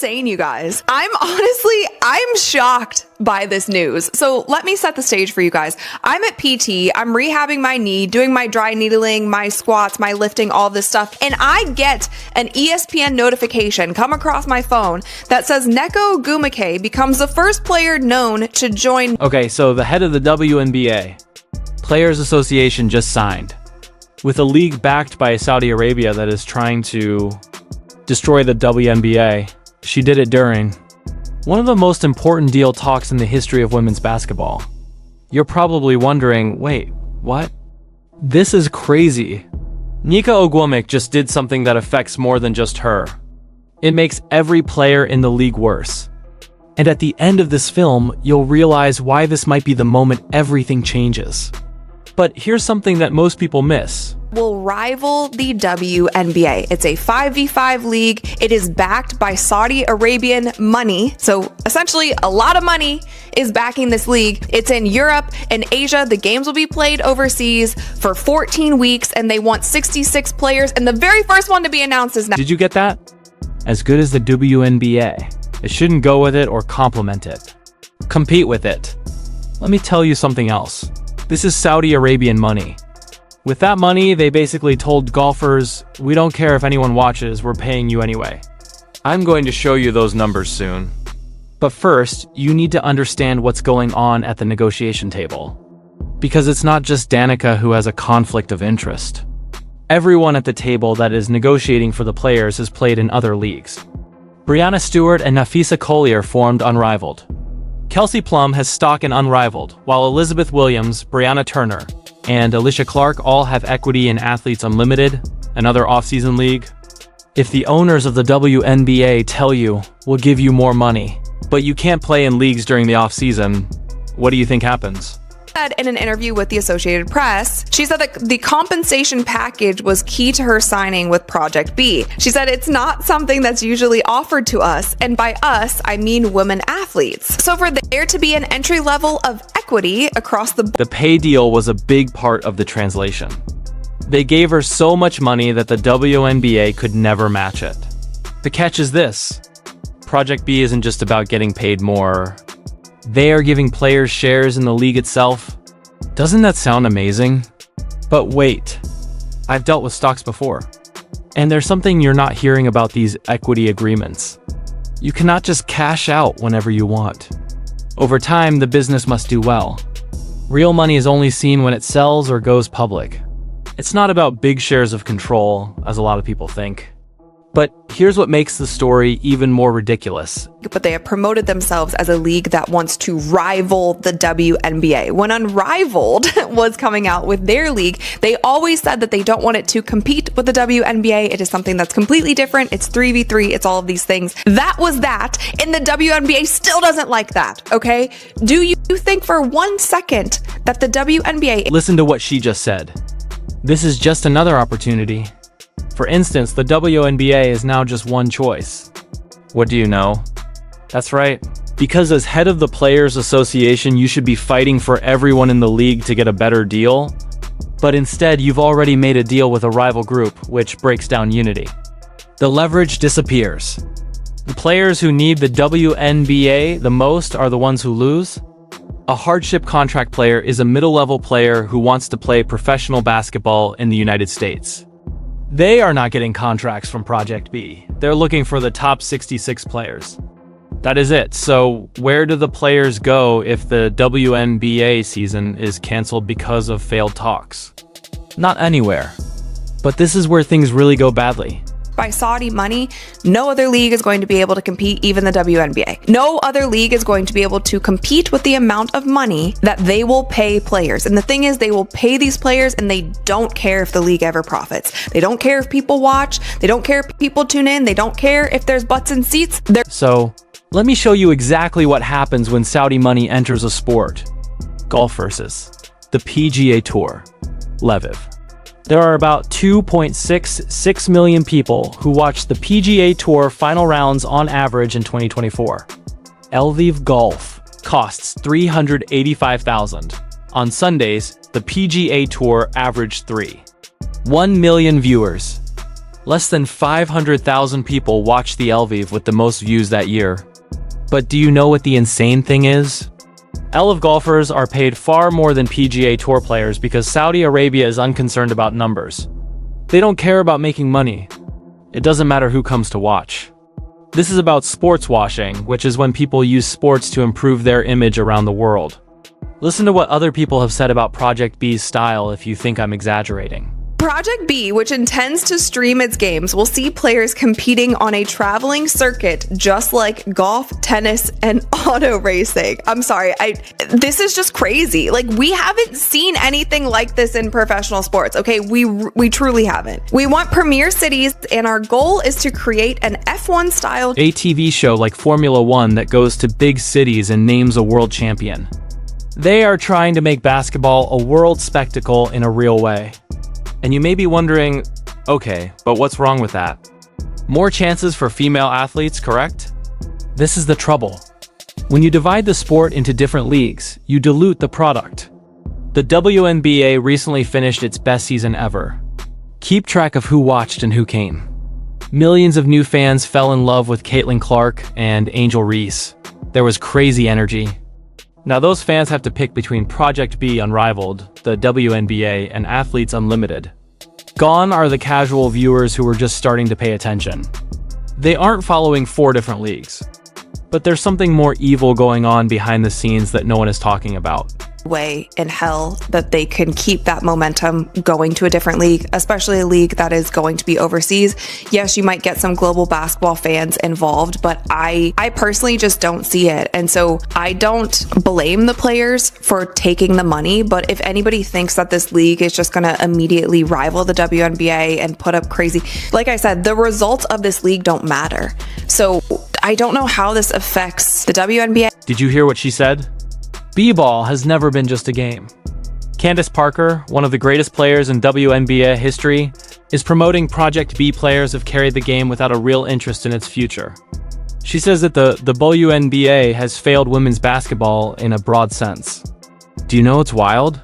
Insane, you guys. I'm shocked by this news. So let me set the stage for you guys. I'm at PT, I'm rehabbing my knee, doing my dry needling, my squats, my lifting, all this stuff. And I get an ESPN notification come across my phone that says Neko Gumake becomes the first player known to join. Okay, so the head of the WNBA Players Association just signed with a league backed by Saudi Arabia that is trying to destroy the WNBA. She did it during one of the most important deal talks in the history of women's basketball. You're probably wondering, wait, what? This is crazy. Nika Ogwumik just did something that affects more than just her. It makes every player in the league worse. And at the end of this film, you'll realize why this might be the moment everything changes. But here's something that most people miss. Will rival the WNBA. It's a 5v5 league. It is backed by Saudi Arabian money. So essentially a lot of money is backing this league. It's in Europe and Asia. The games will be played overseas for 14 weeks and they want 66 players. And the very first one to be announced is now. Did you get that? As good as the WNBA. It shouldn't go with it or complement it. Compete with it. Let me tell you something else. This is Saudi Arabian money. With that money, they basically told golfers, we don't care if anyone watches, we're paying you anyway. I'm going to show you those numbers soon. But first, you need to understand what's going on at the negotiation table. Because it's not just Danica who has a conflict of interest. Everyone at the table that is negotiating for the players has played in other leagues. Brianna Stewart and Nafisa Collier formed Unrivaled. Kelsey Plum has stock in Unrivaled, while Elizabeth Williams, Brianna Turner, and Alicia Clark all have equity in Athletes Unlimited, another off-season league. If the owners of the WNBA tell you, we'll give you more money, but you can't play in leagues during the off-season, what do you think happens? In an interview with the Associated Press, she said that the compensation package was key to her signing with Project B. She said it's not something that's usually offered to us, and by us, I mean women athletes. So for there to be an entry level of equity across the board. The pay deal was a big part of the translation. They gave her so much money that the WNBA could never match it. The catch is this. Project B isn't just about getting paid more. They are giving players shares in the league itself. Doesn't that sound amazing? But wait, I've dealt with stocks before. And there's something you're not hearing about these equity agreements. You cannot just cash out whenever you want. Over time, the business must do well. Real money is only seen when it sells or goes public. It's not about big shares of control, as a lot of people think. But here's what makes the story even more ridiculous. But they have promoted themselves as a league that wants to rival the WNBA. When Unrivaled was coming out with their league, they always said that they don't want it to compete with the WNBA. It is something that's completely different. It's 3v3. It's all of these things. That was that. And the WNBA still doesn't like that, okay? Do you think for 1 second that the WNBA... Listen to what she just said. This is just another opportunity. For instance, the WNBA is now just one choice. What do you know? That's right. Because as head of the Players Association, you should be fighting for everyone in the league to get a better deal. But instead, you've already made a deal with a rival group, which breaks down unity. The leverage disappears. The players who need the WNBA the most are the ones who lose. A hardship contract player is a middle-level player who wants to play professional basketball in the United States. They are not getting contracts from Project B. They're looking for the top 66 players. That is it. So where do the players go if the WNBA season is canceled because of failed talks? Not anywhere. But this is where things really go badly. By Saudi money, no other league is going to be able to compete, even the WNBA. No other league is going to be able to compete with the amount of money that they will pay players. And the thing is, they will pay these players and they don't care if the league ever profits. They don't care if people watch. They don't care if people tune in. They don't care if there's butts in seats. So let me show you exactly what happens when Saudi money enters a sport. Golf versus the PGA Tour, Lviv. There are about 2.66 million people who watch the PGA Tour final rounds on average in 2024. Lviv Golf costs $385,000. On Sundays, the PGA Tour averaged 1 million viewers. Less than 500,000 people watched the Lviv with the most views that year. But do you know what the insane thing is? Lviv golfers are paid far more than PGA Tour players because Saudi Arabia is unconcerned about numbers. They don't care about making money. It doesn't matter who comes to watch. This is about sports washing, which is when people use sports to improve their image around the world. Listen to what other people have said about Project B's style if you think I'm exaggerating. Project B, which intends to stream its games, will see players competing on a traveling circuit just like golf, tennis, and auto racing. I'm sorry, this is just crazy. Like, we haven't seen anything like this in professional sports, okay? We truly haven't. We want premier cities, and our goal is to create an F1 style ATV show like Formula One that goes to big cities and names a world champion. They are trying to make basketball a world spectacle in a real way. And you may be wondering, okay, but what's wrong with that? More chances for female athletes, correct? This is the trouble. When you divide the sport into different leagues, you dilute the product. The WNBA recently finished its best season ever. Keep track of who watched and who came. Millions of new fans fell in love with Caitlin Clark and Angel Reese. There was crazy energy. Now those fans have to pick between Project B Unrivaled, the WNBA, and Athletes Unlimited. Gone are the casual viewers who were just starting to pay attention. They aren't following 4 different leagues. But there's something more evil going on behind the scenes that no one is talking about. Way in hell that they can keep that momentum going to a different league, especially a league that is going to be overseas. Yes, you might get some global basketball fans involved, but I personally just don't see it. And so I don't blame the players for taking the money, but if anybody thinks that this league is just going to immediately rival the WNBA and put up crazy, like I said, the results of this league don't matter. So I don't know how this affects the WNBA. Did you hear what she said? B-ball has never been just a game. Candace Parker, one of the greatest players in WNBA history, is promoting Project B players have carried the game without a real interest in its future. She says that the WNBA has failed women's basketball in a broad sense. Do you know what's wild?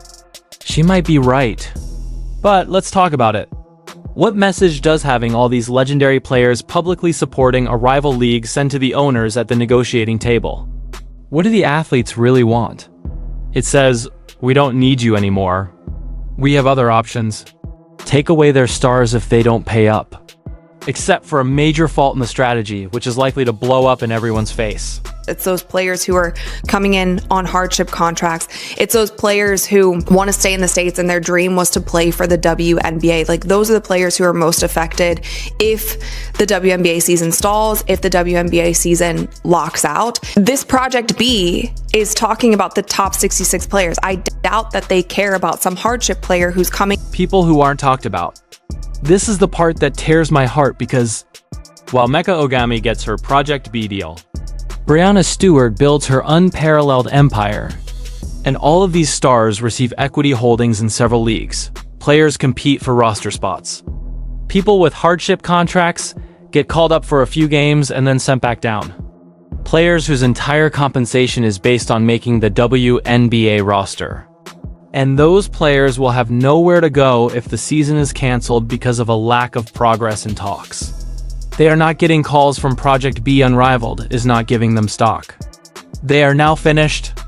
She might be right. But let's talk about it. What message does having all these legendary players publicly supporting a rival league send to the owners at the negotiating table? What do the athletes really want? It says, we don't need you anymore. We have other options. Take away their stars if they don't pay up. Except for a major fault in the strategy, which is likely to blow up in everyone's face. It's those players who are coming in on hardship contracts. It's those players who want to stay in the States and their dream was to play for the WNBA. Like, those are the players who are most affected if the WNBA season stalls, if the WNBA season locks out. This Project B is talking about the top 66 players. I doubt that they care about some hardship player who's coming. People who aren't talked about. This is the part that tears my heart because while Mecca Ogami gets her Project B deal, Breanna Stewart builds her unparalleled empire, and all of these stars receive equity holdings in several leagues. Players compete for roster spots. People with hardship contracts get called up for a few games and then sent back down. Players whose entire compensation is based on making the WNBA roster. And those players will have nowhere to go if the season is canceled because of a lack of progress in talks. They are not getting calls from Project B Unrivaled is not giving them stock. They are now finished.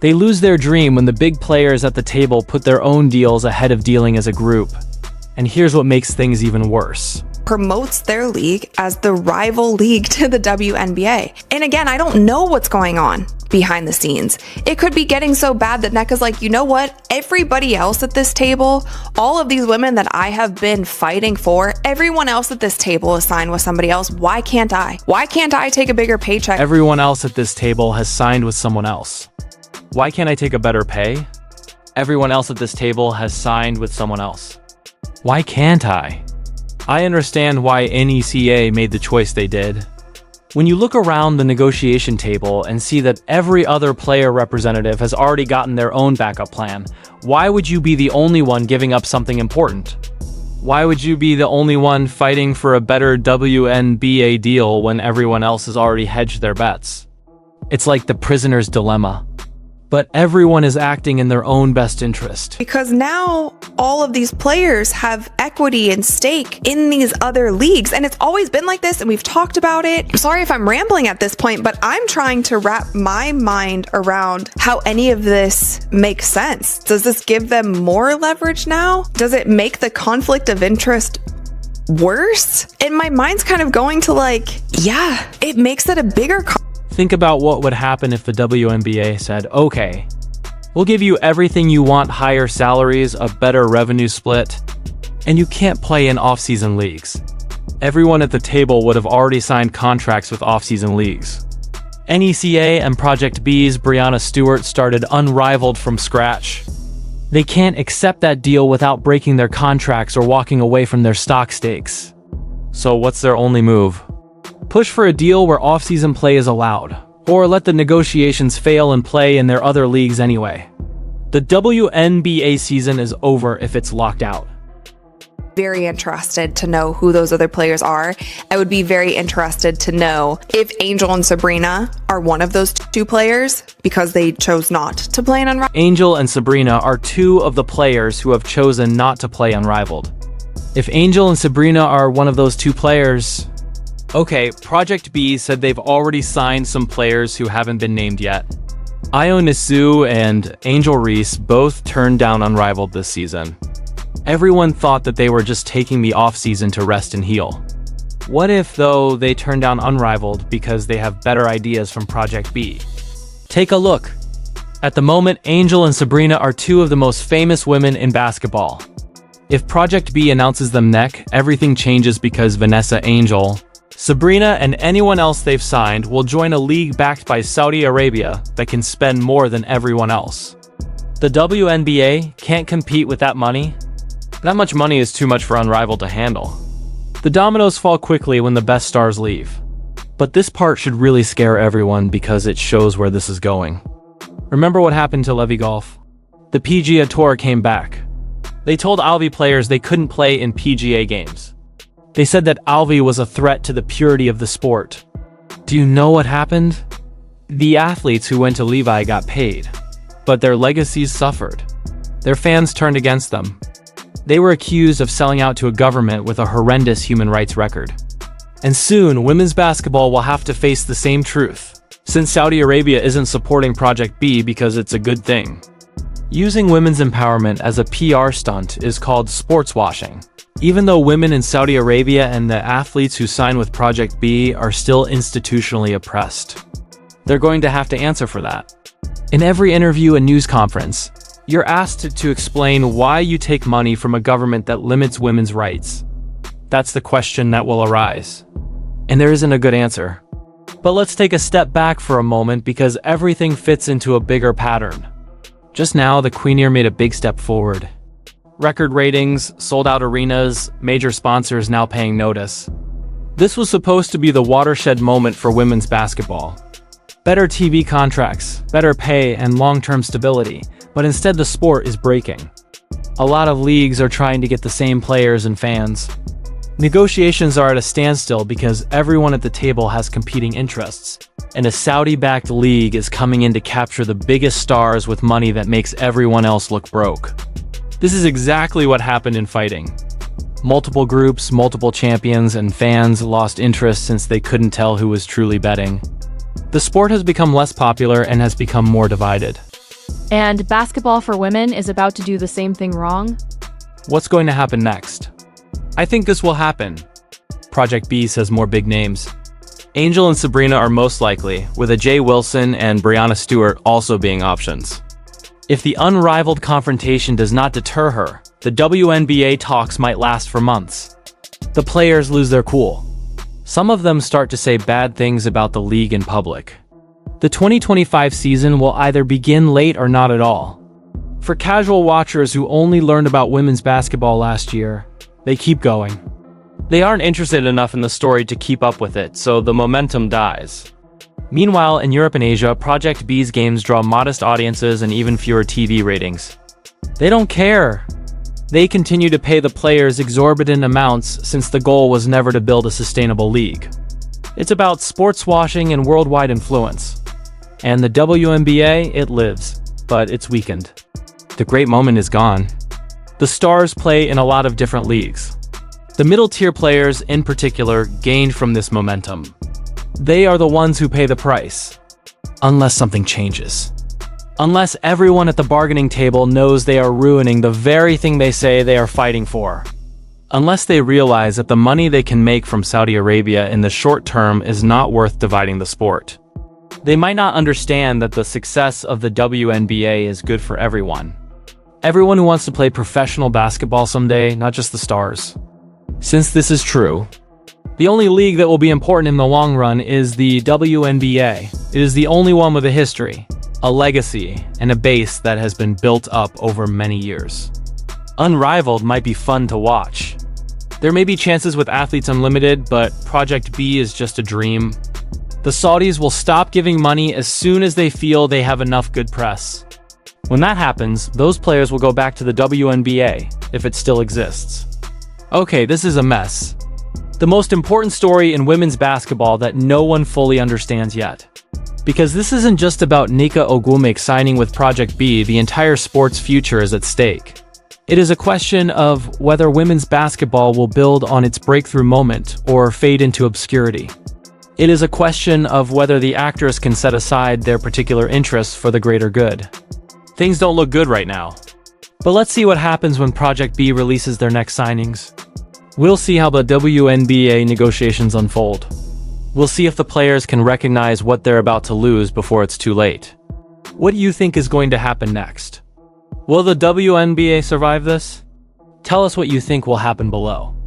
They lose their dream when the big players at the table put their own deals ahead of dealing as a group. And here's what makes things even worse. Promotes their league as the rival league to the WNBA. And again, I don't know what's going on behind the scenes. It could be getting so bad that NECA's like, you know what? Everybody else at this table, all of these women that I have been fighting for, everyone else at this table is signed with somebody else. Why can't I? Why can't I take a bigger paycheck? Everyone else at this table has signed with someone else. Why can't I take a better pay? Everyone else at this table has signed with someone else. Why can't I? I understand why NECA made the choice they did. When you look around the negotiation table and see that every other player representative has already gotten their own backup plan, why would you be the only one giving up something important? Why would you be the only one fighting for a better WNBA deal when everyone else has already hedged their bets? It's like the prisoner's dilemma. But everyone is acting in their own best interest. Because now all of these players have equity and stake in these other leagues. And it's always been like this, and we've talked about it. I'm sorry if I'm rambling at this point, but I'm trying to wrap my mind around how any of this makes sense. Does this give them more leverage now? Does it make the conflict of interest worse? And my mind's kind of going to yeah, it makes it a bigger Think about what would happen if the WNBA said, okay, we'll give you everything you want, higher salaries, a better revenue split, and you can't play in off-season leagues. Everyone at the table would have already signed contracts with off-season leagues. NECA and Project B's Breanna Stewart started unrivaled from scratch. They can't accept that deal without breaking their contracts or walking away from their stock stakes. So what's their only move? Push for a deal where off-season play is allowed, or let the negotiations fail and play in their other leagues anyway. The WNBA season is over if it's locked out. Very interested to know who those other players are. I would be very interested to know if Angel and Sabrina are one of those two players because they chose not to play in Unrivaled. Angel and Sabrina are two of the players who have chosen not to play Unrivaled. If Angel and Sabrina are one of those two players... Okay, Project B said they've already signed some players who haven't been named yet. Io Nisu and Angel Reese both turned down Unrivaled this season. Everyone thought that they were just taking the off-season to rest and heal. What if, though, they turned down Unrivaled because they have better ideas from Project B? Take a look. At the moment, Angel and Sabrina are two of the most famous women in basketball. If Project B announces them next, everything changes because Vanessa Angel, Sabrina, and anyone else they've signed will join a league backed by Saudi Arabia that can spend more than everyone else. The WNBA can't compete with that money. That much money is too much for Unrivaled to handle. The dominoes fall quickly when the best stars leave. But this part should really scare everyone because it shows where this is going. Remember what happened to Levy Golf? The PGA Tour came back. They told Alvi players they couldn't play in PGA games. They said that Alvi was a threat to the purity of the sport. Do you know what happened? The athletes who went to Levi got paid, but their legacies suffered. Their fans turned against them. They were accused of selling out to a government with a horrendous human rights record. And soon, women's basketball will have to face the same truth, since Saudi Arabia isn't supporting Project B because it's a good thing. Using women's empowerment as a PR stunt is called sports washing. Even though women in Saudi Arabia and the athletes who sign with Project B are still institutionally oppressed. They're going to have to answer for that. In every interview and news conference, you're asked to explain why you take money from a government that limits women's rights. That's the question that will arise. And there isn't a good answer. But let's take a step back for a moment because everything fits into a bigger pattern. Just now, the Queen made a big step forward. Record ratings, sold-out arenas, major sponsors now paying notice. This was supposed to be the watershed moment for women's basketball. Better TV contracts, better pay, and long-term stability, but instead the sport is breaking. A lot of leagues are trying to get the same players and fans. Negotiations are at a standstill because everyone at the table has competing interests, and a Saudi-backed league is coming in to capture the biggest stars with money that makes everyone else look broke. This is exactly what happened in fighting. Multiple groups, multiple champions, and fans lost interest since they couldn't tell who was truly betting. The sport has become less popular and has become more divided. And basketball for women is about to do the same thing wrong? What's going to happen next? I think this will happen. Project B says more big names. Angel and Sabrina are most likely, with a Jay Wilson and Breanna Stewart also being options. If the unrivaled confrontation does not deter her, the WNBA talks might last for months. The players lose their cool. Some of them start to say bad things about the league in public. The 2025 season will either begin late or not at all. For casual watchers who only learned about women's basketball last year, they keep going. They aren't interested enough in the story to keep up with it, so the momentum dies. Meanwhile, in Europe and Asia, Project B's games draw modest audiences and even fewer TV ratings. They don't care. They continue to pay the players exorbitant amounts since the goal was never to build a sustainable league. It's about sports washing and worldwide influence. And the WNBA, it lives, but it's weakened. The great moment is gone. The stars play in a lot of different leagues. The middle-tier players, in particular, gained from this momentum. They are the ones who pay the price. Unless something changes. Unless everyone at the bargaining table knows they are ruining the very thing they say they are fighting for. Unless they realize that the money they can make from Saudi Arabia in the short term is not worth dividing the sport. They might not understand that the success of the WNBA is good for everyone. Everyone who wants to play professional basketball someday, not just the stars. Since this is true, the only league that will be important in the long run is the WNBA. It is the only one with a history, a legacy, and a base that has been built up over many years. Unrivaled might be fun to watch. There may be chances with Athletes Unlimited, but Project B is just a dream. The Saudis will stop giving money as soon as they feel they have enough good press. When that happens, those players will go back to the WNBA, if it still exists. Okay, this is a mess. The most important story in women's basketball that no one fully understands yet. Because this isn't just about Nika Ogwumike signing with Project B, the entire sport's future is at stake. It is a question of whether women's basketball will build on its breakthrough moment or fade into obscurity. It is a question of whether the actors can set aside their particular interests for the greater good. Things don't look good right now. But let's see what happens when Project B releases their next signings. We'll see how the WNBA negotiations unfold. We'll see if the players can recognize what they're about to lose before it's too late. What do you think is going to happen next? Will the WNBA survive this? Tell us what you think will happen below.